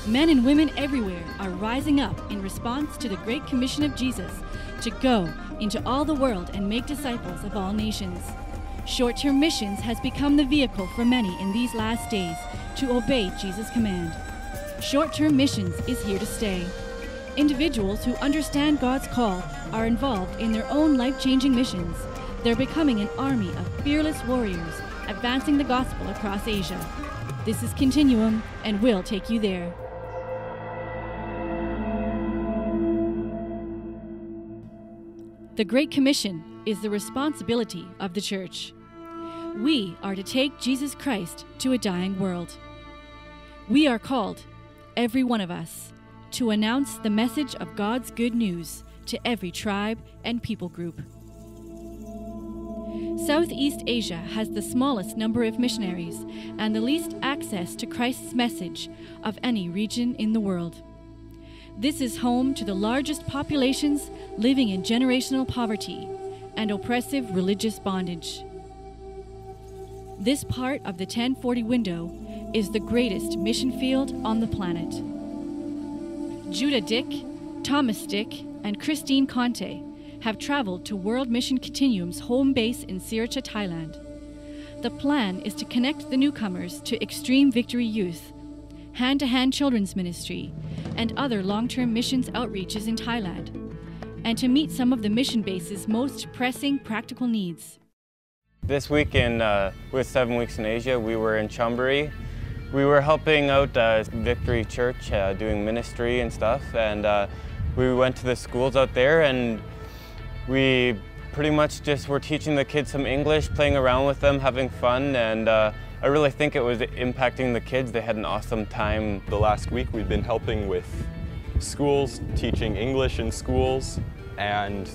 Men and women everywhere are rising up in response to the Great Commission of Jesus to go into all the world and make disciples of all nations. Short-term missions has become the vehicle for many in these last days to obey Jesus' command. Short-term missions is here to stay. Individuals who understand God's call are involved in their own life-changing missions. They're becoming an army of fearless warriors, advancing the gospel across Asia. This is Continuum, and we'll take you there. The Great Commission is the responsibility of the Church. We are to take Jesus Christ to a dying world. We are called, every one of us, to announce the message of God's good news to every tribe and people group. Southeast Asia has the smallest number of missionaries and the least access to Christ's message of any region in the world. This is home to the largest populations living in generational poverty and oppressive religious bondage. This part of the 1040 window is the greatest mission field on the planet. Judah Dick, Thomas Dick, and Christine Conte have traveled to World Mission Continuum's home base in Sriracha, Thailand. The plan is to connect the newcomers to Extreme Victory Youth, hand-to-hand children's ministry, and other long-term missions outreaches in Thailand, and to meet some of the mission base's most pressing practical needs. This week with 7 Weeks in Asia, we were in Chonburi. We were helping out Victory Church doing ministry and stuff, and we went to the schools out there, and we pretty much just were teaching the kids some English, playing around with them, having fun, and I really think it was impacting the kids. They had an awesome time. The last week we've been helping with schools, teaching English in schools, and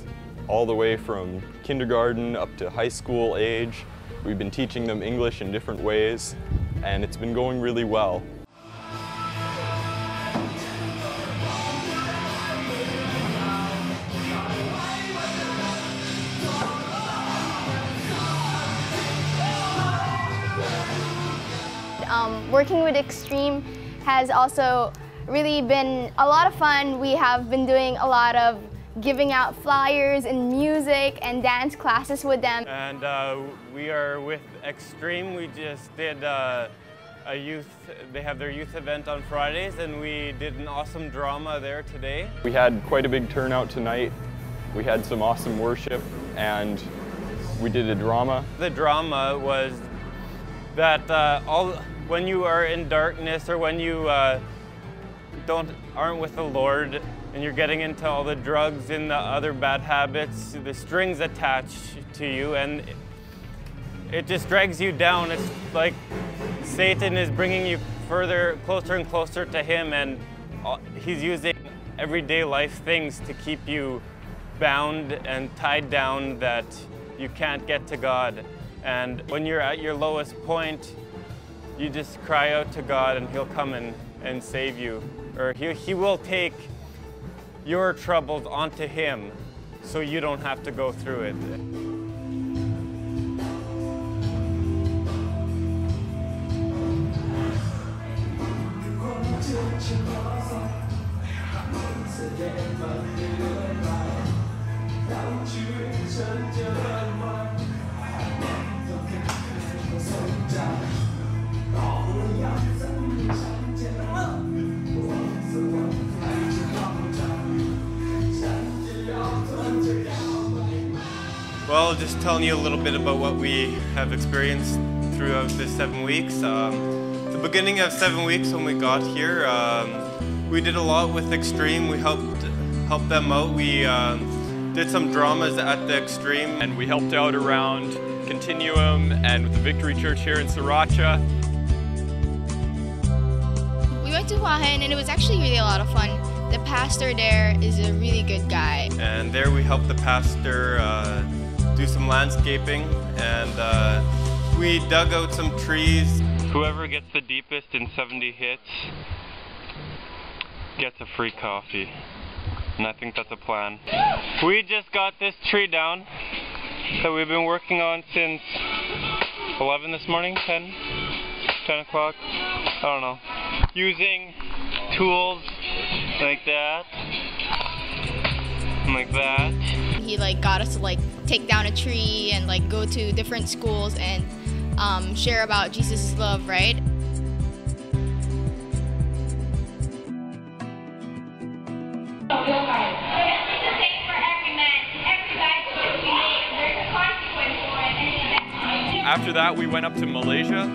all the way from kindergarten up to high school age. We've been teaching them English in different ways, and it's been going really well. Working with Extreme has also really been a lot of fun. We have been doing a lot of giving out flyers and music and dance classes with them. And we are with Extreme. We just did they have their youth event on Fridays, and we did an awesome drama there today. We had quite a big turnout tonight. We had some awesome worship, and we did a drama. The drama was that when you are in darkness, or when you aren't with the Lord, and you're getting into all the drugs and the other bad habits, the strings attached to you, and it just drags you down. It's like Satan is bringing you closer and closer to him, and he's using everyday life things to keep you bound and tied down that you can't get to God. And when you're at your lowest point, you just cry out to God, and he'll come and save you. Or he will take your troubles onto him so you don't have to go through it. Well, just telling you a little bit about what we have experienced throughout this 7 weeks. The beginning of 7 weeks when we got here, we did a lot with Extreme. We helped them out. We did some dramas at the Extreme. And we helped out around Continuum and with the Victory Church here in Sriracha. We went to Hua Hin, and it was actually really a lot of fun. The pastor there is a really good guy. And there we helped the pastor do some landscaping, and we dug out some trees. Whoever gets the deepest in 70 hits gets a free coffee, and I think that's a plan. We just got this tree down that we've been working on since 11 this morning, 10 o'clock, I don't know, using tools like that. Like that. He like got us to like take down a tree and like go to different schools and share about Jesus' love, right? After that, we went up to Malaysia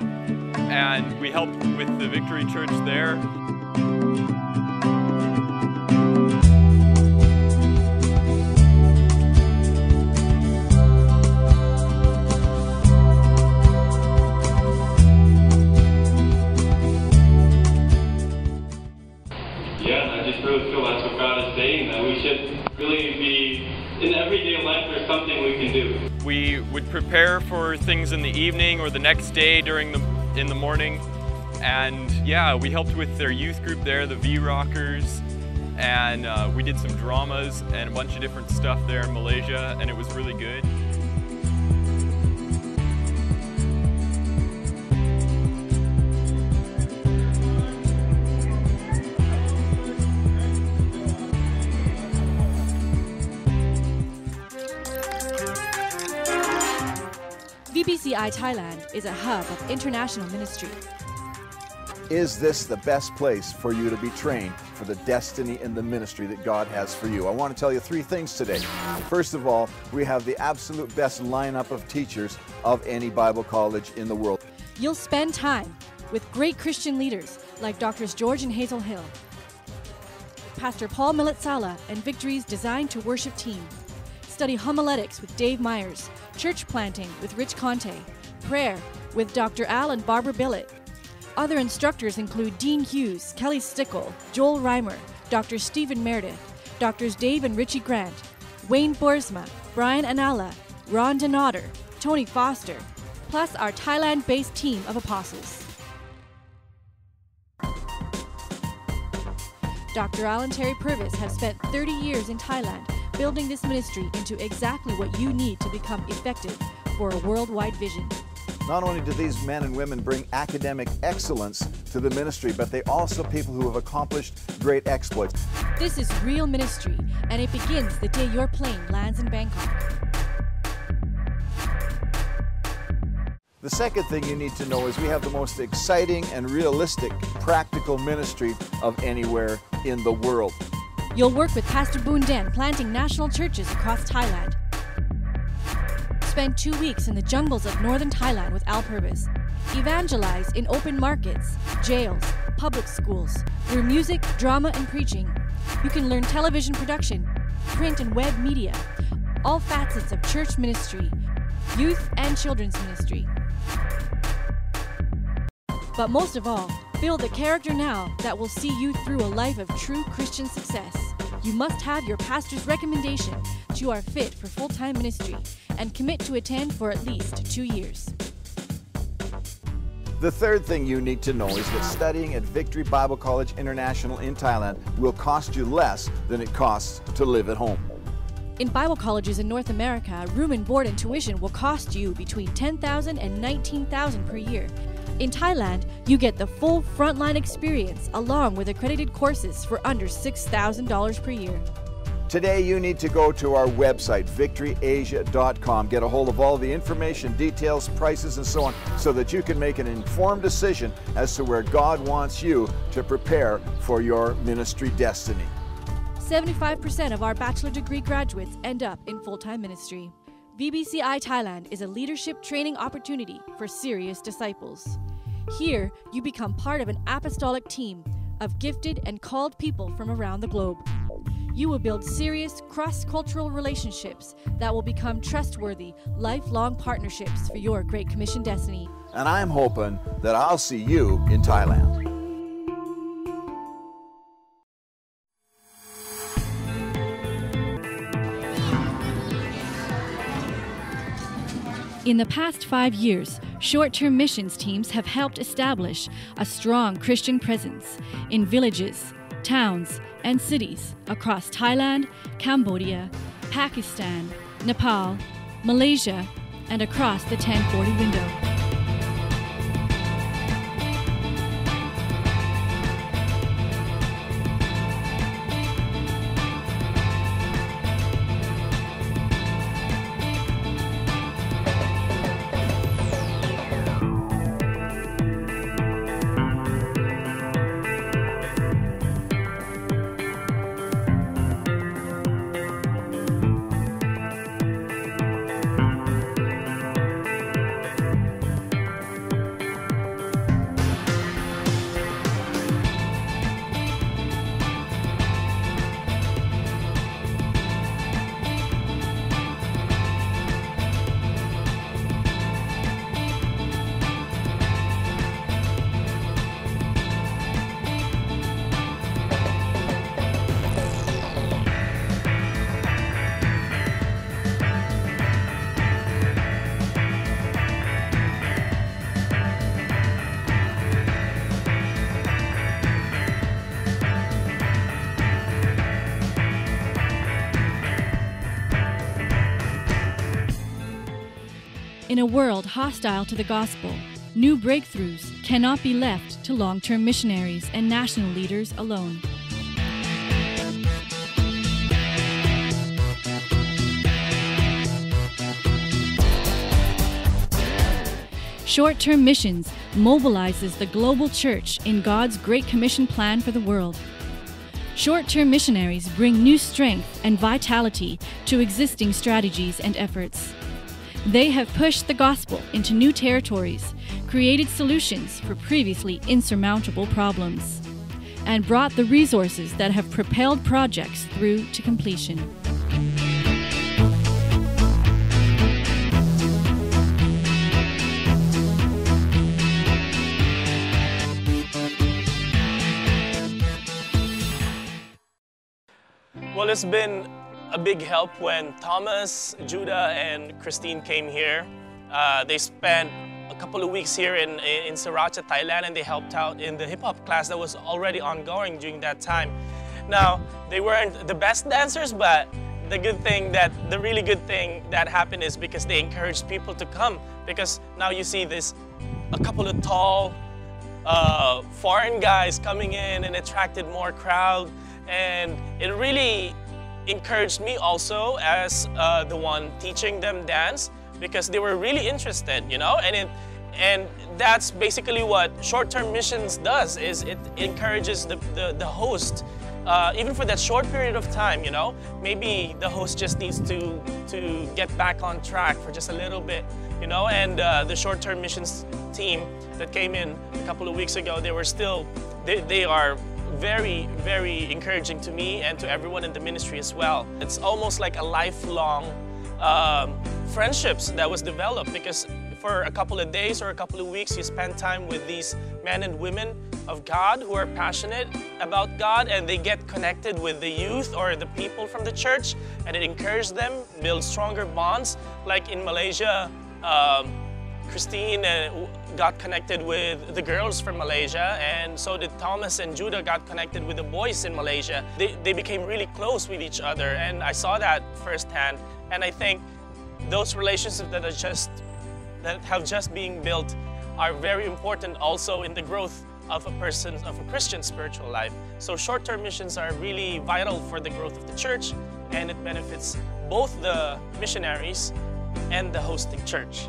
and we helped with the Victory Church there. Yeah, I just really feel that's what God is saying, that we should really be, in everyday life there's something we can do. We would prepare for things in the evening or the next day in the morning. And yeah, we helped with their youth group there, the V-Rockers. And we did some dramas and a bunch of different stuff there in Malaysia, and it was really good. VBCI Thailand is a hub of international ministry. Is this the best place for you to be trained for the destiny and the ministry that God has for you? I want to tell you 3 things today. First of all, we have the absolute best lineup of teachers of any Bible college in the world. You'll spend time with great Christian leaders like Drs. George and Hazel Hill, Pastor Paul Millet-Sala and Victory's Design to Worship team. Study homiletics with Dave Myers, church planting with Rich Conte, prayer with Dr. Al and Barbara Billett. Other instructors include Dean Hughes, Kelly Stickle, Joel Reimer, Dr. Stephen Meredith, Drs. Dave and Richie Grant, Wayne Boersma, Brian Anala, Ron Donater, Tony Foster, plus our Thailand-based team of apostles. Dr. Al and Terry Purvis have spent 30 years in Thailand building this ministry into exactly what you need to become effective for a worldwide vision. Not only do these men and women bring academic excellence to the ministry, but they also people who have accomplished great exploits. This is real ministry, and it begins the day your plane lands in Bangkok. The second thing you need to know is we have the most exciting and realistic practical ministry of anywhere in the world. You'll work with Pastor Boon Den planting national churches across Thailand. Spend 2 weeks in the jungles of northern Thailand with Al Purvis. Evangelize in open markets, jails, public schools, through music, drama, and preaching. You can learn television production, print and web media, all facets of church ministry, youth and children's ministry. But most of all, build the character now that will see you through a life of true Christian success. You must have your pastor's recommendation that you are fit for full-time ministry and commit to attend for at least 2 years. The third thing you need to know is that studying at Victory Bible College International in Thailand will cost you less than it costs to live at home. In Bible colleges in North America, room and board and tuition will cost you between $10,000 and $19,000 per year. In Thailand, you get the full frontline experience along with accredited courses for under $6,000 per year. Today you need to go to our website, victoryasia.com, get a hold of all the information, details, prices, and so on, so that you can make an informed decision as to where God wants you to prepare for your ministry destiny. 75% of our bachelor degree graduates end up in full-time ministry. VBCI Thailand is a leadership training opportunity for serious disciples. Here, you become part of an apostolic team of gifted and called people from around the globe. You will build serious cross-cultural relationships that will become trustworthy, lifelong partnerships for your Great Commission destiny. And I'm hoping that I'll see you in Thailand. In the past 5 years, short-term missions teams have helped establish a strong Christian presence in villages, towns, and cities across Thailand, Cambodia, Pakistan, Nepal, Malaysia, and across the 1040 window. In a world hostile to the gospel, new breakthroughs cannot be left to long-term missionaries and national leaders alone. Short-term missions mobilizes the global church in God's Great Commission plan for the world. Short-term missionaries bring new strength and vitality to existing strategies and efforts. They have pushed the gospel into new territories, created solutions for previously insurmountable problems, and brought the resources that have propelled projects through to completion. Well, it's been a big help when Thomas, Judah, and Christine came here. They spent a couple of weeks here in Sriracha, Thailand, and they helped out in the hip-hop class that was already ongoing during that time. Now, they weren't the best dancers, but the really good thing that happened is because they encouraged people to come, because now you see a couple of tall foreign guys coming in and attracted more crowd. And it really encouraged me also as the one teaching them dance, because they were really interested, you know, and that's basically what short-term missions does, is it encourages the host, even for that short period of time, you know. Maybe the host just needs to get back on track for just a little bit, you know, and the short-term missions team that came in a couple of weeks ago, they are very, very encouraging to me and to everyone in the ministry as well. It's almost like a lifelong friendships that was developed, because for a couple of days or a couple of weeks you spend time with these men and women of God who are passionate about God, and they get connected with the youth or the people from the church, and it encourages them, builds stronger bonds. Like in Malaysia, Christine got connected with the girls from Malaysia, and so did Thomas and Judah got connected with the boys in Malaysia. They became really close with each other, and I saw that firsthand. And I think those relationships that have just been built are very important also in the growth of a Christian spiritual life. So short-term missions are really vital for the growth of the church, and it benefits both the missionaries and the hosting church.